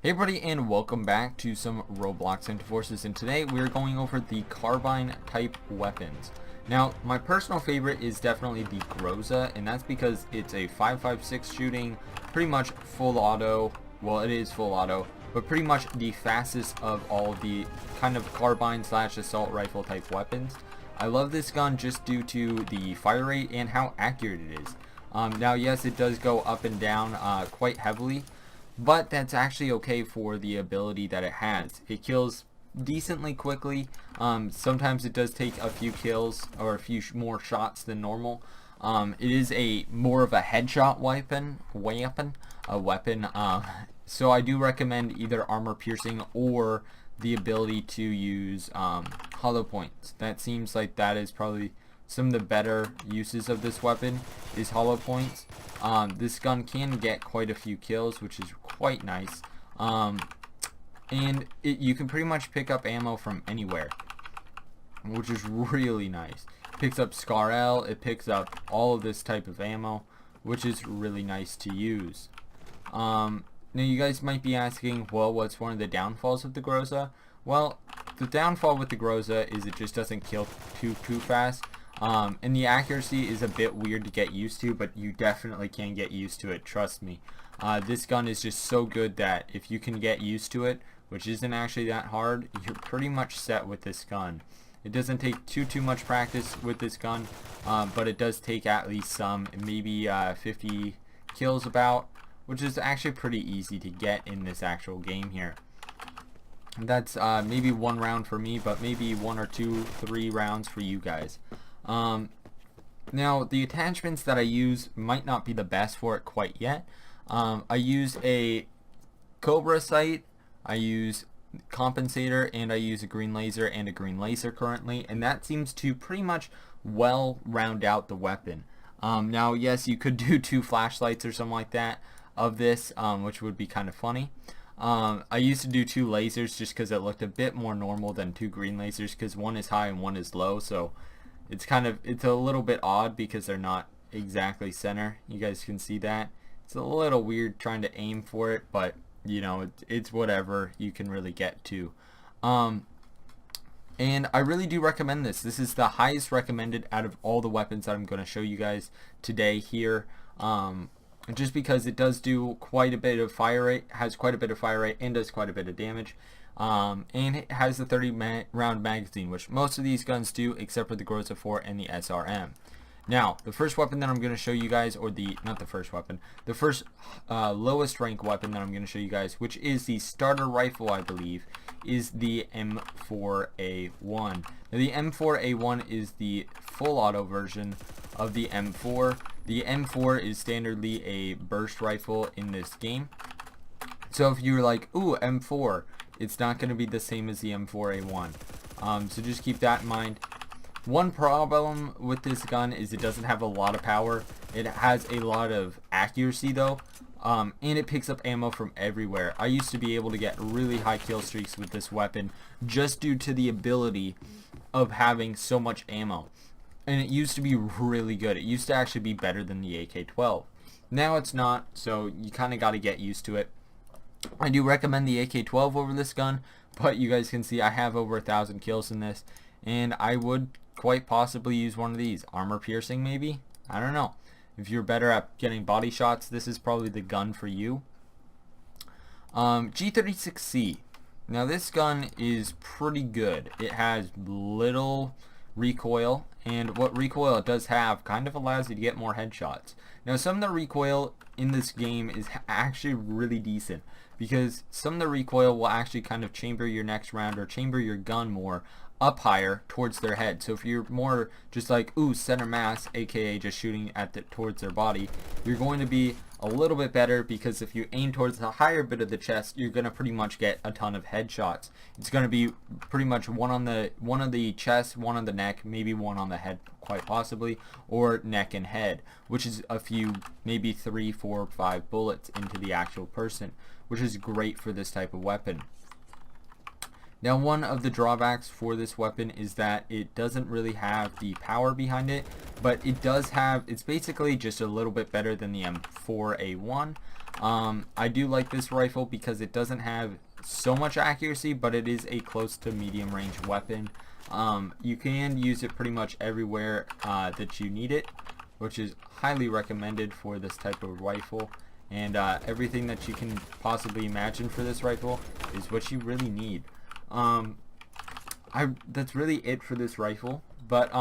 Hey everybody, and welcome back to some Roblox Interforces, and today we're going over the carbine type weapons. Now, my personal favorite is definitely the Groza, and that's because it's a 5.56 shooting, pretty much full auto. Well, it is full auto, but pretty much the fastest of all of the kind of carbine slash assault rifle type weapons. I love this gun just due to the fire rate and how accurate it is. Now, yes, it does go up and down quite heavily, but that's actually okay for the ability that it has. It kills decently quickly. Sometimes it does take a few kills or a few more shots than normal. It is a more of a headshot weapon. So I do recommend either armor piercing or the ability to use hollow points. That seems like that is probably some of the better uses of this weapon is hollow points. This gun can get quite a few kills, which is quite nice. And you can pretty much pick up ammo from anywhere, which is really nice. It picks up Scar L, it picks up all of this type of ammo, which is really nice to use. Now you guys might be asking, well, what's one of the downfalls of the Groza? Well, the downfall with the Groza is it just doesn't kill too fast. And the accuracy is a bit weird to get used to, but you definitely can get used to it, trust me. This gun is just so good that if you can get used to it, which isn't actually that hard, you're pretty much set with this gun. It doesn't take too much practice with this gun, but it does take at least some, maybe 50 kills about, which is actually pretty easy to get in this actual game here. That's maybe one round for me, but maybe 1 or 2, 3 rounds for you guys. Now, the attachments that I use might not be the best for it quite yet. I use a Cobra sight, I use compensator, and I use a green laser and a green laser currently, and that seems to pretty much well round out the weapon. Now, yes, you could do 2 flashlights or something like that of this, which would be kind of funny. I used to do 2 lasers just because it looked a bit more normal than 2 green lasers, because one is high and one is low, so it's a little bit odd because they're not exactly center. You guys can see that. It's a little weird trying to aim for it, but you know, it's whatever you can really get to. And I really do recommend this. This is the highest recommended out of all the weapons that I'm going to show you guys today here. Just because it does do quite a bit of fire rate, has quite a bit of fire rate, and does quite a bit of damage. And it has the 30 round magazine, which most of these guns do, except for the Groza 4 and the SRM. Now, the first weapon that I'm going to show you guys, or not the first weapon, the first lowest rank weapon that I'm going to show you guys, which is the starter rifle, I believe, is the M4A1. Now, the M4A1 is the full auto version of the M4. The M4 is standardly a burst rifle in this game. So if you're like, ooh, M4, it's not going to be the same as the M4A1. So just keep that in mind. One problem with this gun is it doesn't have a lot of power. It has a lot of accuracy though, and it picks up ammo from everywhere. I used to be able to get really high kill streaks with this weapon just due to the ability of having so much ammo. And it used to be really good. It used to actually be better than the AK-12. Now it's not, so you kind of got to get used to it. I do recommend the AK-12 over this gun, but you guys can see I have over 1,000 kills in this, and I would quite possibly use one of these. Armor piercing maybe? I don't know. If you're better at getting body shots, this is probably the gun for you. G36C. Now this gun is pretty good. It has little recoil, and what recoil it does have kind of allows you to get more headshots. Now some of the recoil in this game is actually really decent, because some of the recoil will actually kind of chamber your next round or chamber your gun more up higher towards their head. So if you're more just like, ooh, center mass, aka just shooting at towards their body, you're going to be a little bit better, because if you aim towards the higher bit of the chest, you're going to pretty much get a ton of headshots. It's going to be pretty much one on the chest, one on the neck, maybe one on the head quite possibly, or neck and head, which is a few, maybe 3, 4, 5 bullets into the actual person, which is great for this type of weapon. Now, one of the drawbacks for this weapon is that it doesn't really have the power behind it, but it does have, it's basically just a little bit better than the M4A1. I do like this rifle because it doesn't have so much accuracy, but it is a close to medium range weapon. You can use it pretty much everywhere that you need it, which is highly recommended for this type of rifle. And everything that you can possibly imagine for this rifle is what you really need. That's really it for this rifle, but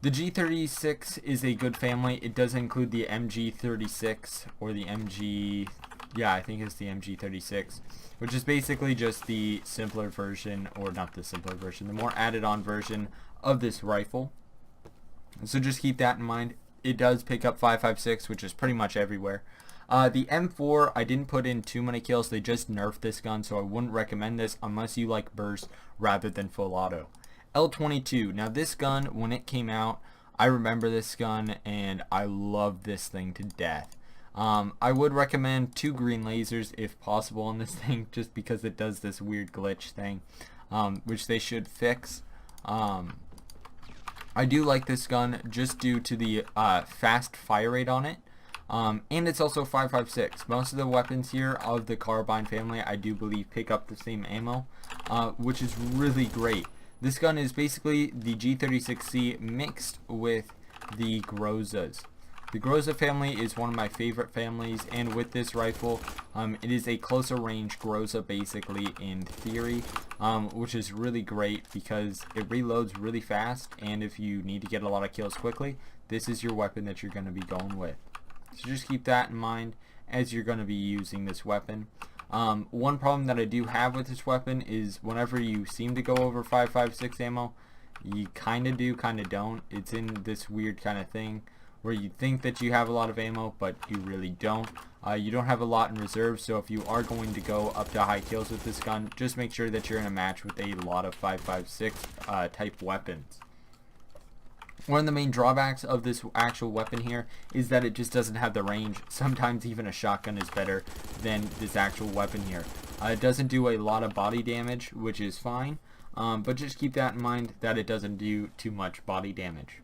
the G36 is a good family. It does include the MG36 or the MG, yeah, I think it's the MG36, which is basically just the simpler version, or not the simpler version, the more added on version of this rifle. So just keep that in mind. It does pick up 5.56, which is pretty much everywhere. The M4, I didn't put in too many kills. They just nerfed this gun, so I wouldn't recommend this unless you like burst rather than full auto. L22. Now this gun, when it came out, I remember this gun and I loved this thing to death. I would recommend 2 green lasers if possible on this thing, just because it does this weird glitch thing, which they should fix. I do like this gun just due to the fast fire rate on it. And it's also 5.56. Most of the weapons here of the carbine family, I do believe, pick up the same ammo, which is really great. This gun is basically the G36C mixed with the Grozas. The Groza family is one of my favorite families, and with this rifle, it is a closer range Groza basically in theory, which is really great because it reloads really fast, and if you need to get a lot of kills quickly, this is your weapon that you're going to be going with. So just keep that in mind as you're going to be using this weapon. One problem that I do have with this weapon is whenever you seem to go over 5.56 ammo, you kind of do, kind of don't. It's in this weird kind of thing where you think that you have a lot of ammo, but you really don't. You don't have a lot in reserve, so if you are going to go up to high kills with this gun, just make sure that you're in a match with a lot of 5.56 type weapons. One of the main drawbacks of this actual weapon here is that it just doesn't have the range. Sometimes even a shotgun is better than this actual weapon here. It doesn't do a lot of body damage, which is fine, but just keep that in mind that it doesn't do too much body damage.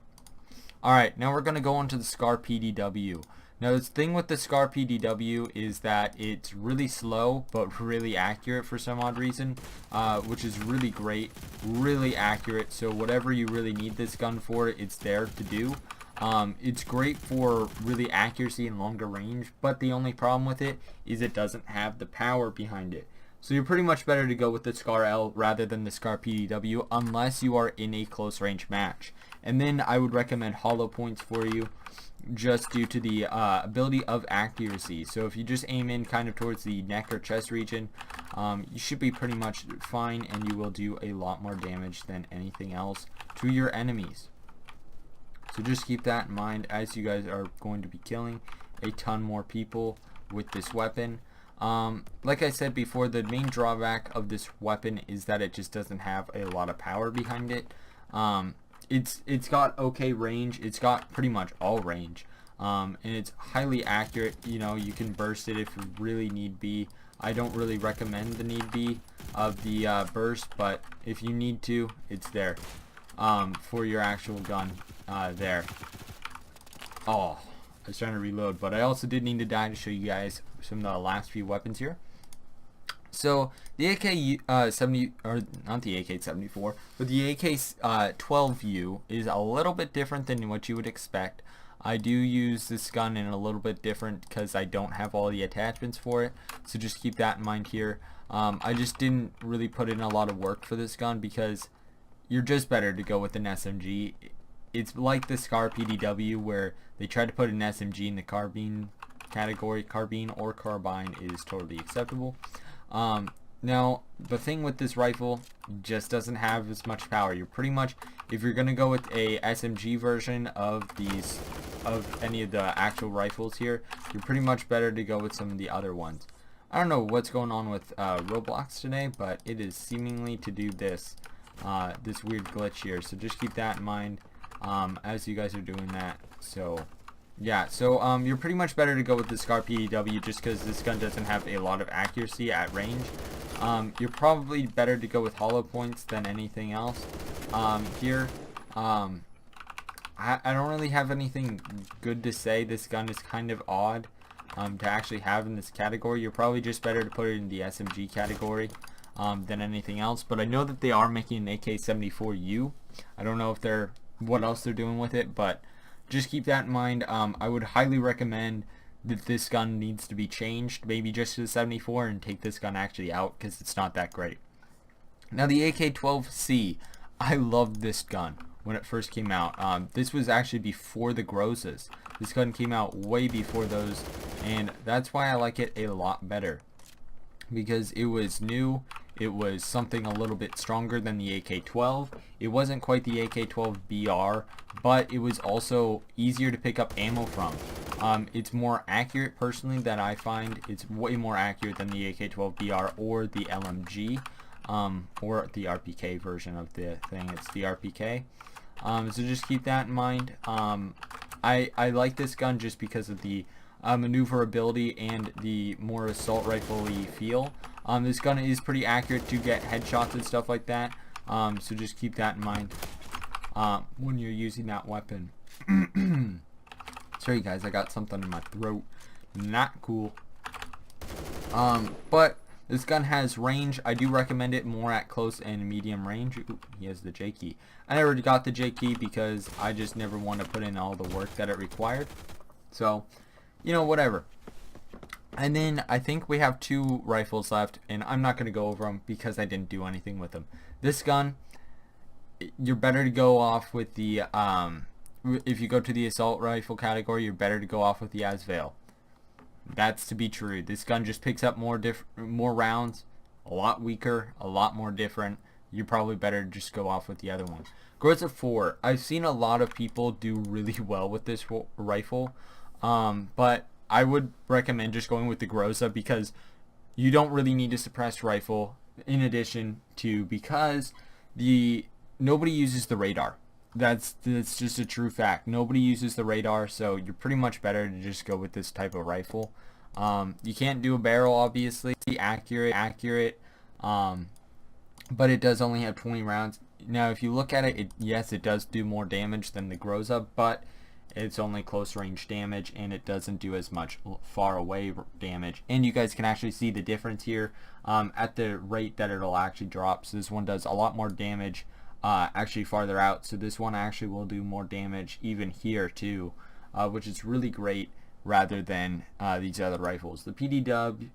Alright, now we're going to go on to the SCAR PDW. Now the thing with the SCAR PDW is that it's really slow but really accurate for some odd reason, which is really great, really accurate, so whatever you really need this gun for, it's there to do. It's great for really accuracy and longer range, but the only problem with it is it doesn't have the power behind it. So you're pretty much better to go with the SCAR L rather than the SCAR PDW unless you are in a close range match. And then I would recommend hollow points for you, just due to the ability of accuracy. So if you just aim in kind of towards the neck or chest region, you should be pretty much fine, and you will do a lot more damage than anything else to your enemies. So just keep that in mind as you guys are going to be killing a ton more people with this weapon. Like I said before, the main drawback of this weapon is that it just doesn't have a lot of power behind it. It's got okay range. It's got pretty much all range, and it's highly accurate. You know, you can burst it if you really need be. I don't really recommend the need be of the burst, but if you need to, it's there for your actual gun there. Oh, I was trying to reload, but I also did need to die to show you guys some of the last few weapons here. So the AK-70, or not the AK-74, but the AK-12U is a little bit different than what you would expect. I do use this gun in a little bit different because I don't have all the attachments for it, so just keep that in mind here. I just didn't really put in a lot of work for this gun because you're just better to go with an SMG. It's like the SCAR PDW where they tried to put an SMG in the carbine category. Carbine or carbine is totally acceptable. Now the thing with this rifle just doesn't have as much power. You're pretty much, if you're gonna go with a SMG version of any of the actual rifles here, you're pretty much better to go with some of the other ones. I don't know what's going on with Roblox today, but it is seemingly to do this this weird glitch here, so just keep that in mind as you guys are doing that. So yeah, so you're pretty much better to go with the SCAR PDW just because this gun doesn't have a lot of accuracy at range. You're probably better to go with hollow points than anything else. Here, I don't really have anything good to say. This gun is kind of odd to actually have in this category. You're probably just better to put it in the SMG category than anything else. But I know that they are making an AK-74U. I don't know if what else they're doing with it, but just keep that in mind. I would highly recommend that this gun needs to be changed, maybe just to the 74, and take this gun actually out because it's not that great. Now the AK-12C, I loved this gun when it first came out. This was actually before the Grozas. This gun came out way before those, and that's why I like it a lot better, because it was new. It was something a little bit stronger than the AK-12. It wasn't quite the AK-12BR, but it was also easier to pick up ammo from. It's more accurate, personally, that I find. It's way more accurate than the AK-12BR or the LMG, or the RPK version of the thing. It's the RPK. So just keep that in mind. I like this gun just because of the maneuverability and the more assault rifle-y feel. This gun is pretty accurate to get headshots and stuff like that. So just keep that in mind when you're using that weapon. Sorry guys, I got something in my throat. Not cool. But this gun has range. I do recommend it more at close and medium range. Ooh, he has the J key. I never got the J key because I just never want to put in all the work that it required. So, you know, whatever. And then I think we have 2 rifles left, and I'm not going to go over them because I didn't do anything with them. This gun, you're better to go off with the, if you go to the assault rifle category, you're better to go off with the Asvail. That's to be true. This gun just picks up more rounds, a lot weaker, a lot more different. You're probably better to just go off with the other one. Groza 4. I've seen a lot of people do really well with this rifle, but I would recommend just going with the Groza because you don't really need a suppressed rifle, in addition to because nobody uses the radar. That's just a true fact. Nobody uses the radar, so you're pretty much better to just go with this type of rifle. You can't do a barrel, obviously. Accurate, but it does only have 20 rounds. Now, if you look at it, yes, it does do more damage than the Groza, but it's only close range damage, and it doesn't do as much far away damage. And you guys can actually see the difference here at the rate that it'll actually drop. So this one does a lot more damage actually farther out, so this one actually will do more damage even here too, which is really great rather than these other rifles. The PDW,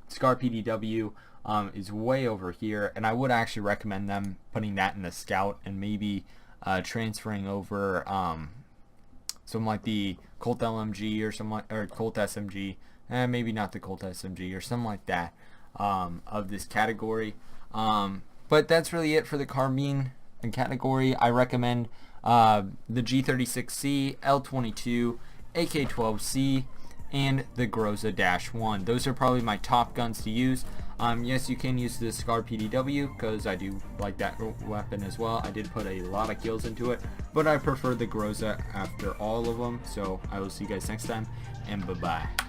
Scar PDW is way over here, and I would actually recommend them putting that in the Scout and maybe transferring over something like the Colt LMG or something, or Colt SMG, maybe not the Colt SMG or something like that of this category. But that's really it for the carbine category. I recommend the G36C, L22, AK-12C, and the Groza-1. Those are probably my top guns to use. Yes, you can use the Scar PDW because I do like that weapon as well. I did put a lot of kills into it, but I prefer the Groza after all of them. So I will see you guys next time, and bye-bye.